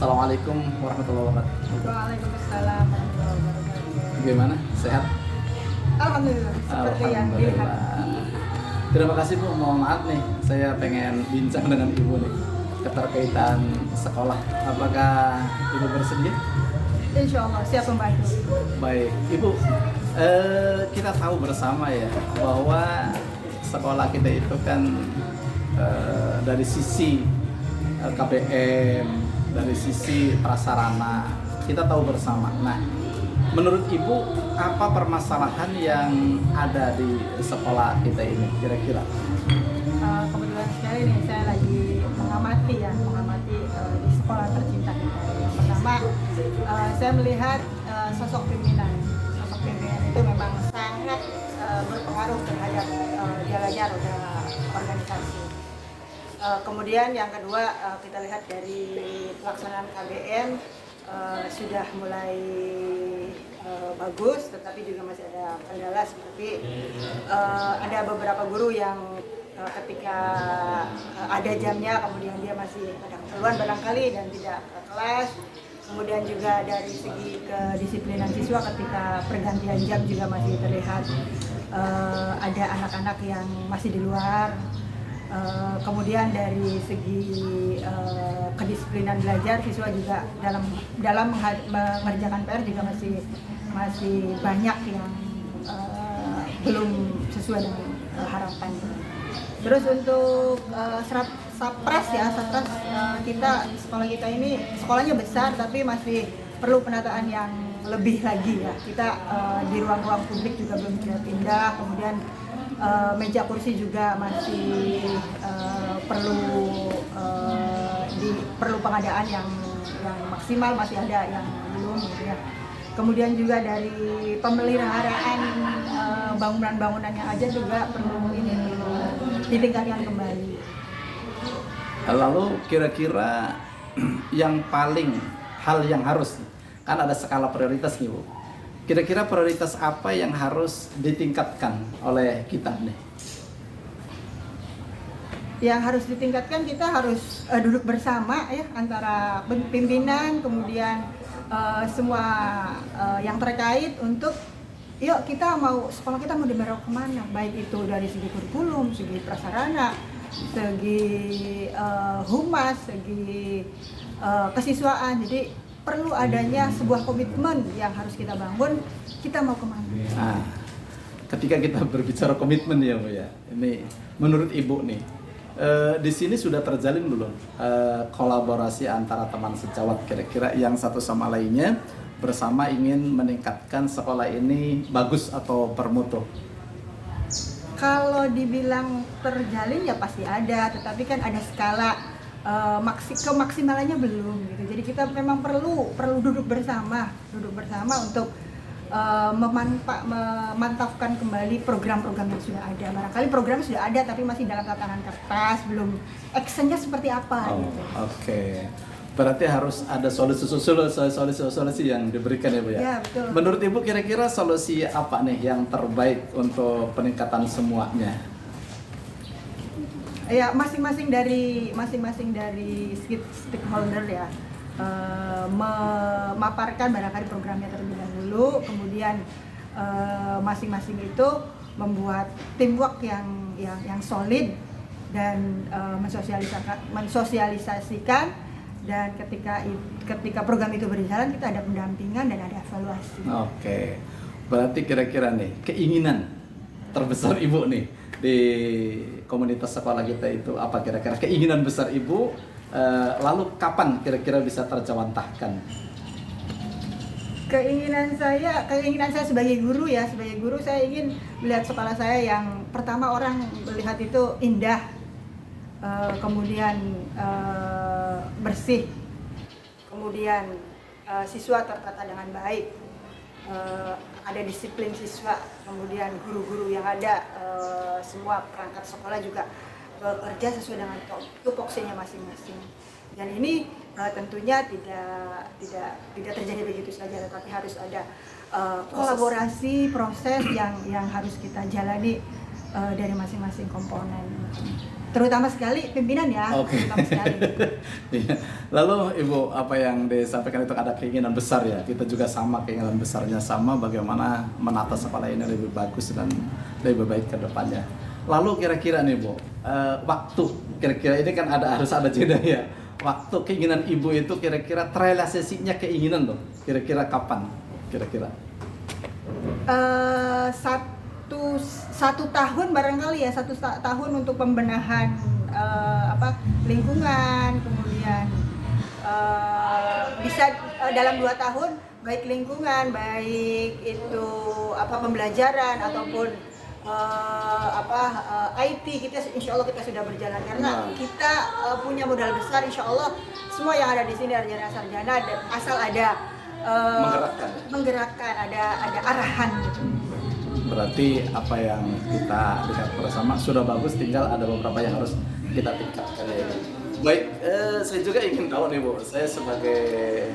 Assalamualaikum warahmatullahi wabarakatuh. Waalaikumsalam warahmatullahi wabarakatuh. Gimana? Sehat? Alhamdulillah, seperti yang dilihat. Terima kasih Bu, mohon maaf nih, saya pengen bincang dengan Ibu nih keterkaitan sekolah. Apakah Ibu bersedia? Insya Allah siap membantu. Baik, Ibu, kita tahu bersama ya bahwa sekolah kita itu kan dari sisi KBM, dari sisi prasarana, kita tahu bersama. Nah, menurut Ibu, apa permasalahan yang ada di sekolah kita ini kira-kira? Kebetulan sekali nih saya lagi mengamati di sekolah tercinta kita. Yang pertama, saya melihat sosok pimpinan. Sosok pimpinan itu memang sangat berpengaruh terhadap jalannya roda organisasi. Kemudian yang kedua, kita lihat dari pelaksanaan KBM sudah mulai bagus, tetapi juga masih ada kendala seperti ada beberapa guru yang ketika ada jamnya kemudian dia masih kadang keluar barangkali dan tidak ke kelas. Kemudian juga dari segi kedisiplinan siswa ketika pergantian jam juga masih terlihat ada anak-anak yang masih di luar. Kemudian dari segi kedisiplinan belajar, siswa juga dalam mengerjakan PR juga masih banyak yang belum sesuai dengan harapan. Terus untuk Sapras kita sekolah kita ini sekolahnya besar tapi masih perlu penataan yang lebih lagi ya. Kita di ruang-ruang publik juga belum pindah, kemudian meja kursi juga masih perlu pengadaan yang maksimal, masih ada yang belum gitu ya. Kemudian juga dari pemeliharaan bangunan-bangunan yang ada juga perlu ditingkatkan kembali. Lalu kira-kira hal yang harus, kan ada skala prioritas nih Bu. Kira-kira prioritas apa yang harus ditingkatkan oleh kita nih? Yang harus ditingkatkan, kita harus duduk bersama ya antara pimpinan, kemudian semua yang terkait untuk yuk sekolah kita mau dibawa kemana, baik itu dari segi kurikulum, segi prasarana, segi humas, segi kesiswaan. Jadi perlu adanya sebuah komitmen yang harus kita bangun, kita mau kemana. Nah, ketika kita berbicara komitmen ya Bu ya, ini menurut Ibu nih, di sini sudah terjalin belum kolaborasi antara teman sejawat kira-kira yang satu sama lainnya bersama ingin meningkatkan sekolah ini bagus atau bermutu? Kalau dibilang terjalin ya pasti ada, tetapi kan ada skala kemaksimalannya belum gitu. Jadi kita memang perlu duduk bersama untuk memantapkan kembali program-program yang sudah ada. Barangkali program sudah ada tapi masih dalam tatanan kertas, belum actionnya seperti apa gitu. Oke. Berarti harus ada solusi yang diberikan ya Bu ya? Ya, betul. Menurut Ibu kira-kira solusi apa nih yang terbaik untuk peningkatan semuanya? Ya, masing-masing dari stakeholder ya memaparkan barangkali programnya terlebih dahulu, kemudian masing-masing itu membuat teamwork yang solid dan mensosialisasikan, dan ketika program itu berjalan kita ada pendampingan dan ada evaluasi. Oke. Berarti kira-kira nih keinginan terbesar Ibu nih di komunitas sekolah kita itu apa kira-kira keinginan besar Ibu, lalu kapan kira-kira bisa terjawantahkan? Keinginan saya sebagai guru saya ingin melihat sekolah saya yang pertama orang melihat itu indah, kemudian bersih, kemudian siswa tertata dengan baik, ada disiplin siswa, kemudian guru-guru yang ada, semua perangkat sekolah juga bekerja sesuai dengan tupoksinya masing-masing. Dan ini tentunya tidak terjadi begitu saja, tetapi harus ada kolaborasi, proses yang harus kita jalani dari masing-masing komponen. terutama sekali pimpinan ya, Oke. terutama sekali. Iya. Lalu Ibu, apa yang disampaikan itu ada keinginan besar ya. Kita juga sama, keinginan besarnya sama, bagaimana menata sekolah ini lebih bagus dan lebih baik ke depannya. Lalu kira-kira nih Bu, waktu kira-kira ini kan harus ada jeda ya. Waktu keinginan Ibu itu kira-kira terrealisasinya keinginan tuh. Kira-kira kapan? Kira-kira? Satu tahun barangkali ya, tahun untuk pembenahan lingkungan, kemudian bisa dalam 2 tahun baik lingkungan, baik itu pembelajaran ataupun IT, kita insya Allah kita sudah berjalan karena kita punya modal besar. Insya Allah semua yang ada di sini sarjana asal ada menggerakkan, ada arahan gitu. Berarti apa yang kita lihat bersama sudah bagus, tinggal ada beberapa yang harus kita tingkatkan ya. Baik, saya juga ingin tahu nih Bu, saya sebagai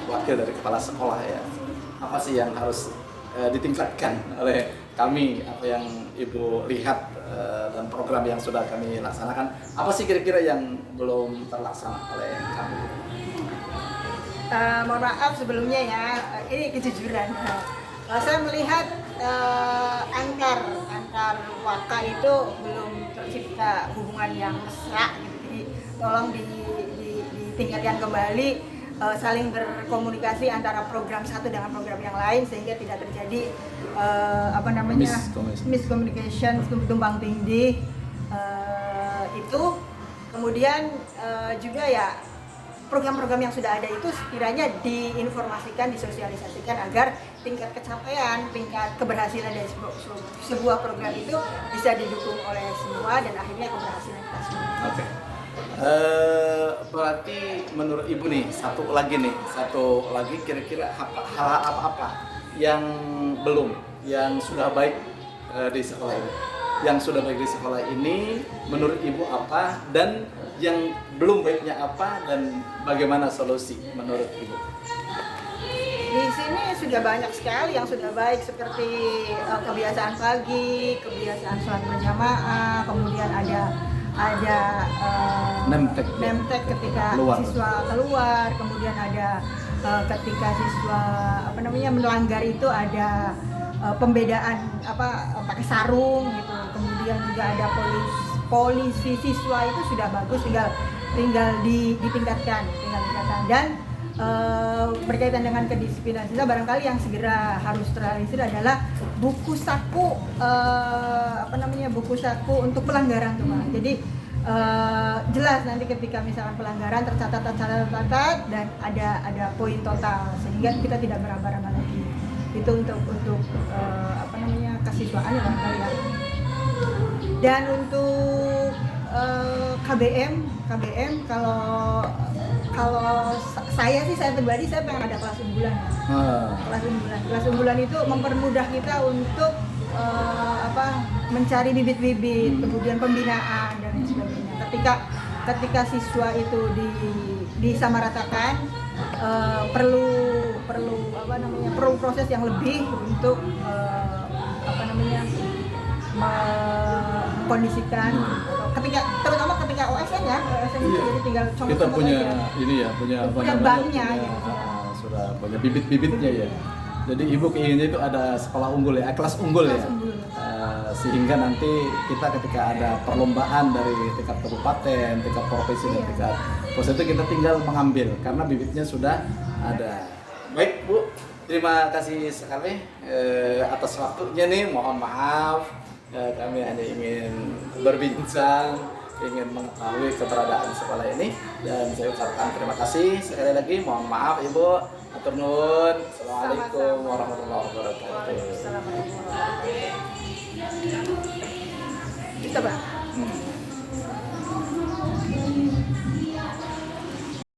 wakil dari kepala sekolah ya, apa sih yang harus ditingkatkan oleh kami, apa yang Ibu lihat dan program yang sudah kami laksanakan, apa sih kira-kira yang belum terlaksana oleh kami? Mohon maaf sebelumnya ya, ini kejujuran. Saya melihat antar waka itu belum tercipta hubungan yang mesra gitu. Jadi tolong ditingkatkan kembali, saling berkomunikasi antara program satu dengan program yang lain sehingga tidak terjadi miscommunication, tumpang tindih itu. Kemudian juga ya program-program yang sudah ada itu sekiranya diinformasikan, disosialisasikan agar tingkat kecapaian, tingkat keberhasilan dari sebuah program itu bisa didukung oleh semua dan akhirnya keberhasilan kita semua. Oke. Berarti menurut Ibu nih, satu lagi kira-kira hal apa yang belum, yang sudah baik di sekolah ini? Yang sudah baik di sekolah ini menurut Ibu apa, dan yang belum baiknya apa, dan bagaimana solusi menurut Ibu? Di sini sudah banyak sekali yang sudah baik seperti kebiasaan pagi, kebiasaan sholat berjamaah, kemudian ada nemtek ketika siswa keluar, kemudian ada ketika siswa melanggar itu ada pembedaan pakai sarung gitu, kemudian juga ada polisi siswa itu sudah bagus, tinggal ditingkatkan dan berkaitan dengan kedisiplinan siswa, barangkali yang segera harus terrealisir adalah buku saku untuk pelanggaran tuh Pak. Jadi jelas nanti ketika misalkan pelanggaran tercatat dan ada poin total sehingga kita tidak meraba-raba lagi. Itu untuk kesiswaan ya barangkali ya. Dan untuk KBM kalau saya pribadi saya pengen ada kelas unggulan ya. Kelas unggulan itu mempermudah kita untuk mencari bibit-bibit, kemudian pembinaan dan lain sebagainya. Ketika siswa itu disamaratakan, perlu proses yang lebih untuk mengkondisikan terutama ketika OSN ya, jadi tinggal kita punya punya banknya sudah punya bibit-bibitnya ya. Jadi Ibu keinginannya itu ada sekolah unggul ya, kelas unggul ya. Sehingga nanti kita ketika ada perlombaan dari tingkat kabupaten, tingkat provinsi dan tingkat pusat itu kita tinggal mengambil karena bibitnya sudah ada. Baik Bu, terima kasih sekali atas waktunya nih. Mohon maaf, kami hanya ingin berbincang, ingin mengetahui keberadaan sekolah ini, dan saya ucapkan terima kasih sekali lagi. Mohon maaf Ibu, atur nuhun. Assalamualaikum warahmatullahi wabarakatuh. Kita